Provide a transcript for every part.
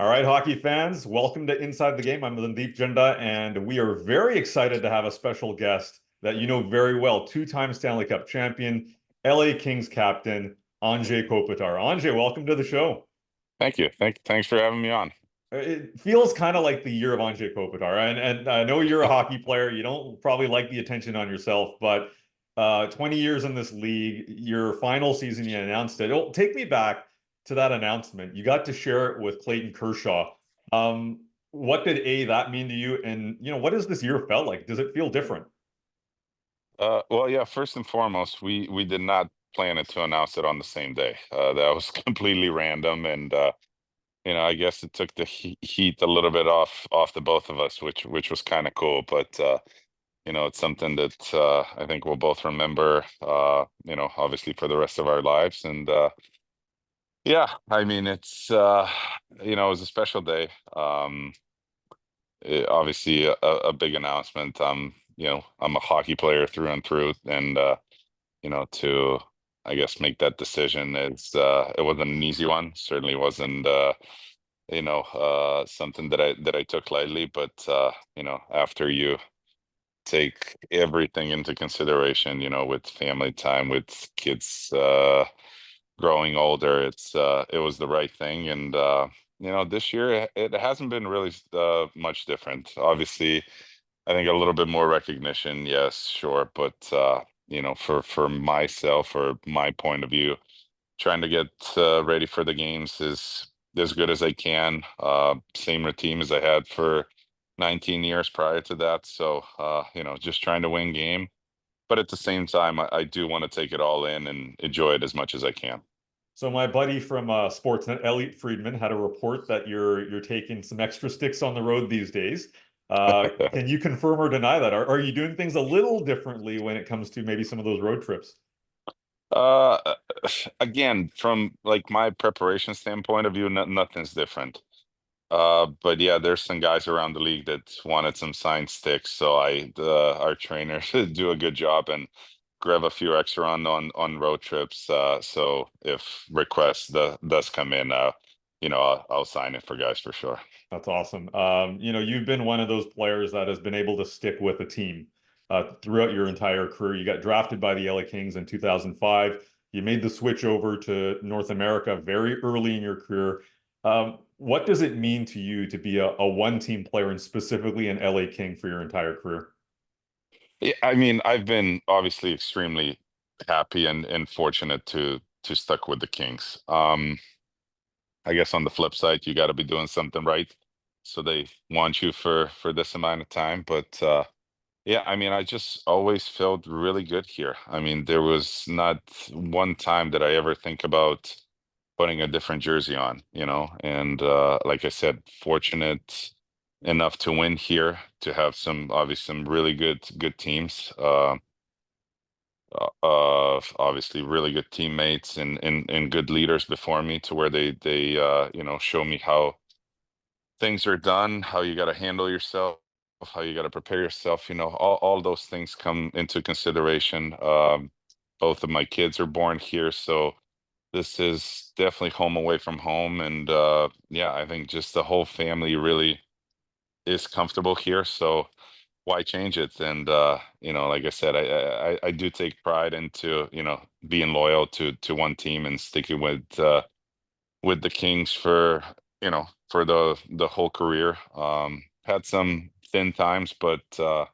All right, hockey fans, welcome to Inside the Game. I'm Landeep Janda, and we are very excited to have a special guest that you know very well, two-time Stanley Cup champion, LA Kings captain, Anze Kopitar. Anze, welcome to the show. Thank you. Thanks for having me on. It feels kind of like the year of Anze Kopitar, and I know you're a hockey player. You don't probably like the attention on yourself, but 20 years in this league, your final season, you announced it. Take me back to that announcement. You got to share it with Clayton Kershaw. What did that mean to you? And what has this year felt like? Does it feel different? Well, yeah. First and foremost, we did not plan it to announce it on the same day. That was completely random, and I guess it took the heat a little bit off the both of us, which was kind of cool. But it's something that I think we'll both remember. Obviously for the rest of our lives, and yeah, I mean, it was a special day. Obviously a big announcement. I'm a hockey player through and through, and to I guess make that decision is it wasn't an easy one. Certainly wasn't something that I took lightly, but after you take everything into consideration, with family time, with kids growing older, it was the right thing. And this year it hasn't been really much different. Obviously, I think a little bit more recognition, yes, sure, but for myself or my point of view, trying to get ready for the games is as good as I can. Same routine as I had for 19 years prior to that. So just trying to win game, but at the same time, I do want to take it all in and enjoy it as much as I can. So my buddy from Sportsnet, Elliot Friedman, had a report that you're taking some extra sticks on the road these days. Can you confirm or deny that? Are you doing things a little differently when it comes to maybe some of those road trips? Uh, Again, from like my preparation standpoint of view, nothing's different. But yeah, there's some guys around the league that wanted some signed sticks, so our trainers do a good job and grab a few extra on road trips. So if requests does come in, I'll sign it for guys for sure. That's awesome. You've been one of those players that has been able to stick with a team throughout your entire career. You got drafted by the LA Kings in 2005. You made the switch over to North America very early in your career. What does it mean to you to be a one-team player and specifically an LA King for your entire career? Yeah, I mean, I've been obviously extremely happy and fortunate to stuck with the Kings. I guess on the flip side, you got to be doing something right, so they want you for this amount of time. But yeah, I mean, I just always felt really good here. I mean, there was not one time that I ever think about putting a different jersey on, and like I said, fortunate enough to win here, to have some obviously some really good teams. Obviously really good teammates and good leaders before me, to where they show me how things are done, how you got to handle yourself, how you got to prepare yourself. All those things come into consideration. Both of my kids are born here, so this is definitely home away from home. And yeah, I think just the whole family really is comfortable here, so why change it? And like I said, I do take pride into being loyal to one team and sticking with the Kings for the whole career. Had some thin times, but the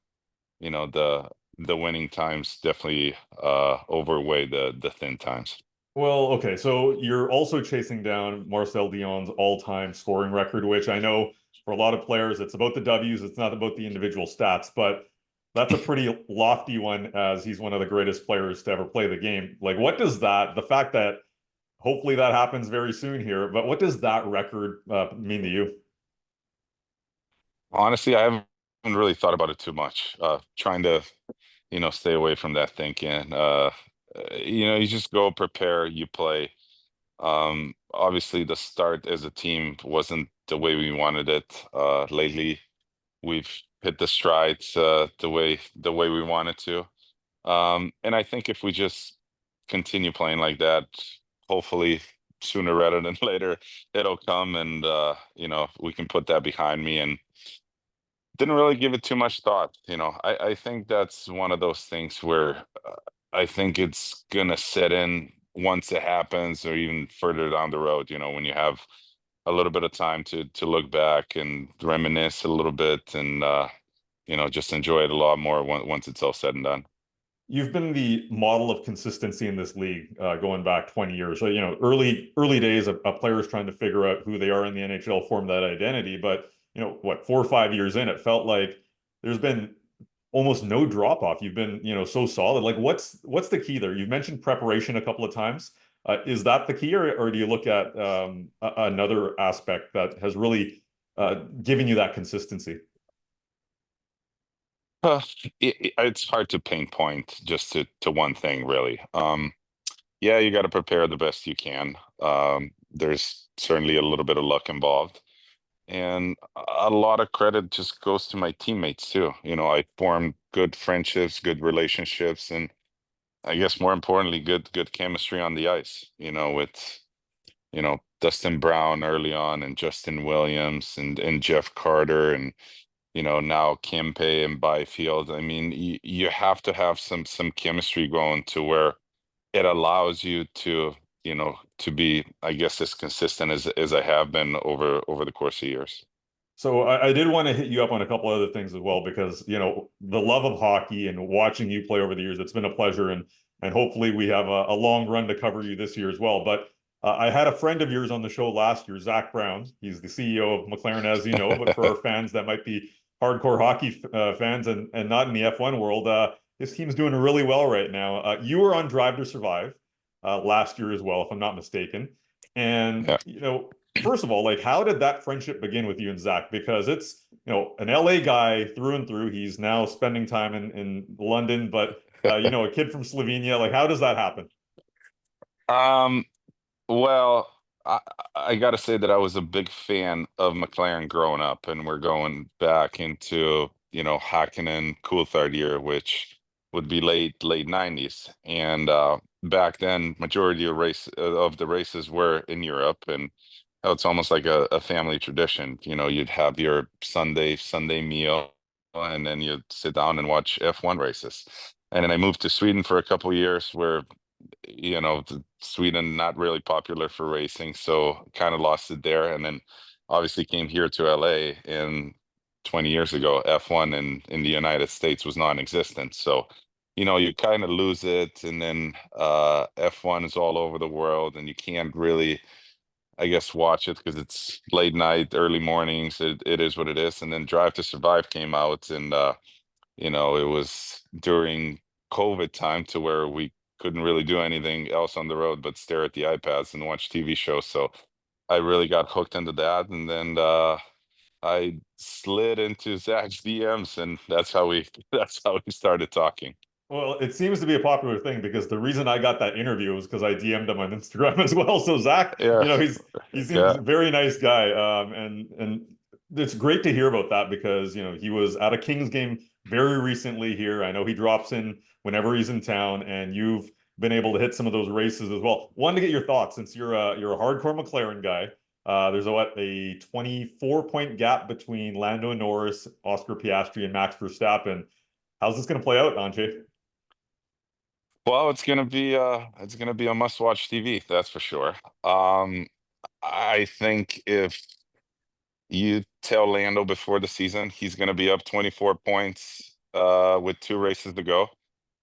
winning times definitely overweigh the thin times. Well, okay, so you're also chasing down Marcel Dion's all-time scoring record, which I know for a lot of players, it's about the W's, it's not about the individual stats, but that's a pretty lofty one as he's one of the greatest players to ever play the game. Like, what does the fact that hopefully that happens very soon here, but what does that record mean to you? Honestly, I haven't really thought about it too much. Trying to stay away from that thinking. You just go prepare, you play. Obviously, the start as a team wasn't the way we wanted it. Lately, we've hit the strides the way we wanted to. And I think if we just continue playing like that, hopefully sooner rather than later it'll come, and we can put that behind me, and didn't really give it too much thought. I think that's one of those things where I think it's gonna set in once it happens, or even further down the road, when you have a little bit of time to look back and reminisce a little bit, and just enjoy it a lot more once it's all said and done. You've been the model of consistency in this league, going back 20 years. So, early days of players trying to figure out who they are in the NHL, form that identity. But, what, 4 or 5 years in, it felt like there's been almost no drop off. You've been, so solid. Like, what's the key there? You've mentioned preparation a couple of times. Is that the key, or do you look at another aspect that has really given you that consistency? Uh, it's hard to pinpoint just to one thing, really. Yeah, you got to prepare the best you can. There's certainly a little bit of luck involved, and a lot of credit just goes to my teammates too. I formed good friendships, good relationships, and I guess more importantly, good chemistry on the ice. With Dustin Brown early on, and Justin Williams, and Jeff Carter, and now Kempe and Byfield. I mean, you have to have some chemistry going to where it allows you to be, I guess, as consistent as I have been over the course of years. So I did want to hit you up on a couple other things as well, because the love of hockey and watching you play over the years, it's been a pleasure, and hopefully we have a long run to cover you this year as well. But I had a friend of yours on the show last year, Zak Brown. He's the CEO of McLaren, as you know. But for our fans that might be hardcore hockey fans and not in the F1 world, his team's doing really well right now. You were on Drive to Survive last year as well, if I'm not mistaken. And Yeah. first of all, like, how did that friendship begin with you and Zak? Because it's, an LA guy through and through. He's now spending time in London, but a kid from Slovenia. Like, how does that happen? Um, well, I, I got to say that I was a big fan of McLaren growing up, and we're going back into, Hakkinen Coulthard year, which would be late 90s. And back then, majority of the races were in Europe, and it's almost like a family tradition. You'd have your Sunday meal, and then you'd sit down and watch F1 races. And then I moved to Sweden for a couple years, where Sweden not really popular for racing, so kind of lost it there. And then obviously came here to LA, and 20 years ago, F1 in the United States was non-existent. So, you kind of lose it, and then F1 is all over the world, and you can't really, I guess, watch it because it's late night, early mornings. It is what it is. And then Drive to Survive came out, and it was during COVID time, to where we couldn't really do anything else on the road but stare at the iPads and watch TV shows. So I really got hooked into that, and then I slid into Zach's DMs, and that's how we that's how we started talking. Well, it seems to be a popular thing, because the reason I got that interview was because I DM'd him on Instagram as well. So Zach, Yeah, he seems yeah. a very nice guy, and it's great to hear about that, because he was at a Kings game very recently here. I know he drops in whenever he's in town, and you've been able to hit some of those races as well. Wanted to get your thoughts, since you're a hardcore McLaren guy. There's a 24-point gap between Lando Norris, Oscar Piastri, and Max Verstappen. How's this going to play out, Anze? Well, it's gonna be a must-watch TV, that's for sure. Um, I think if you tell Lando before the season he's gonna be up 24 points with 2 races to go,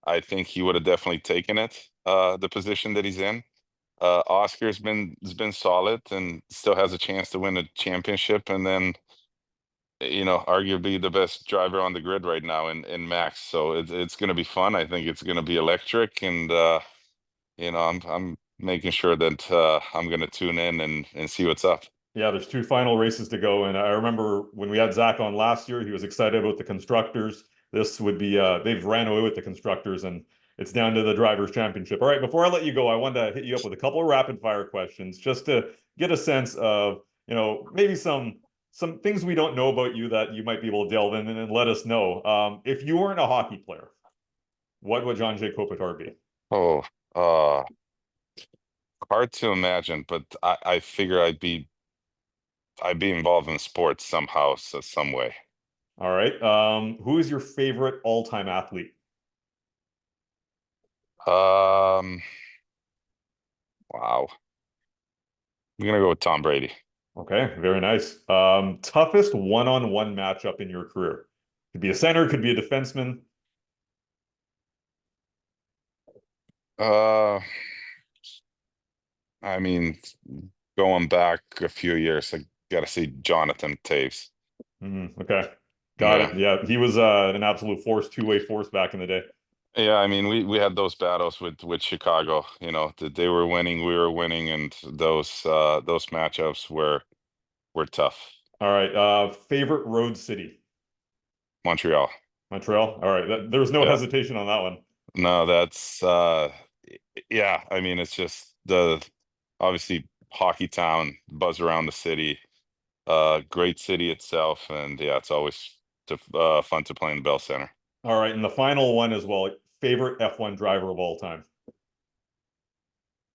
I think he would have definitely taken it, the position that he's in. Oscar's been solid and still has a chance to win a championship, and then arguably the best driver on the grid right now in Max. So it's going to be fun. I think it's going to be electric, and I'm making sure that I'm going to tune in and see what's up. Yeah, there's two final races to go, and I remember when we had Zach on last year, he was excited about the constructors. This would be they've ran away with the constructors, and it's down to the drivers' championship. All right, before I let you go, I wanted to hit you up with a couple of rapid fire questions, just to get a sense of, maybe some things we don't know about you that you might be able to delve in and let us know. If you weren't a hockey player, what would Anze Kopitar be? Oh, uh, Hard to imagine, but I figure I'd be involved in sports somehow, so some way. All right. Who is your favorite all-time athlete? Um, wow. I'm gonna go with Tom Brady. Okay, very nice. Toughest one-on-one matchup in your career. Could be a center, could be a defenseman. Uh, I mean, going back a few years, I gotta say Jonathan Taves. Okay, got Yeah. it. Yeah, he was an absolute force, two-way force back in the day. Yeah, I mean, we had those battles with Chicago, that they were winning, we were winning, and those matchups were tough. All right. Favorite road city? Montreal. Montreal. All right. There was no Yeah. hesitation on that one. No, that's yeah, I mean, it's just the obviously hockey town, buzz around the city, great city itself, and yeah, it's always fun to play in the Bell Center. All right. And the final one as well. Favorite F1 driver of all time?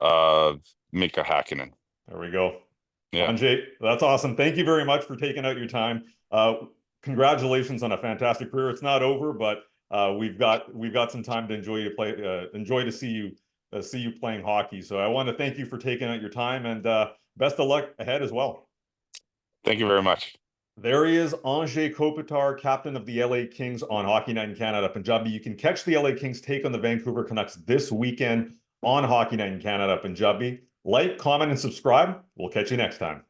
Uh Mika Hakkinen. There we go. Yeah. Anze, that's awesome. Thank you very much for taking out your time. Congratulations on a fantastic career. It's not over, but we've got some time to enjoy to see you playing hockey. So I want to thank you for taking out your time and best of luck ahead as well. Thank you very much. There he is, Anze Kopitar, captain of the LA Kings on Hockey Night in Canada. Punjabi, you can catch the LA Kings take on the Vancouver Canucks this weekend on Hockey Night in Canada. Punjabi, like, comment, and subscribe. We'll catch you next time.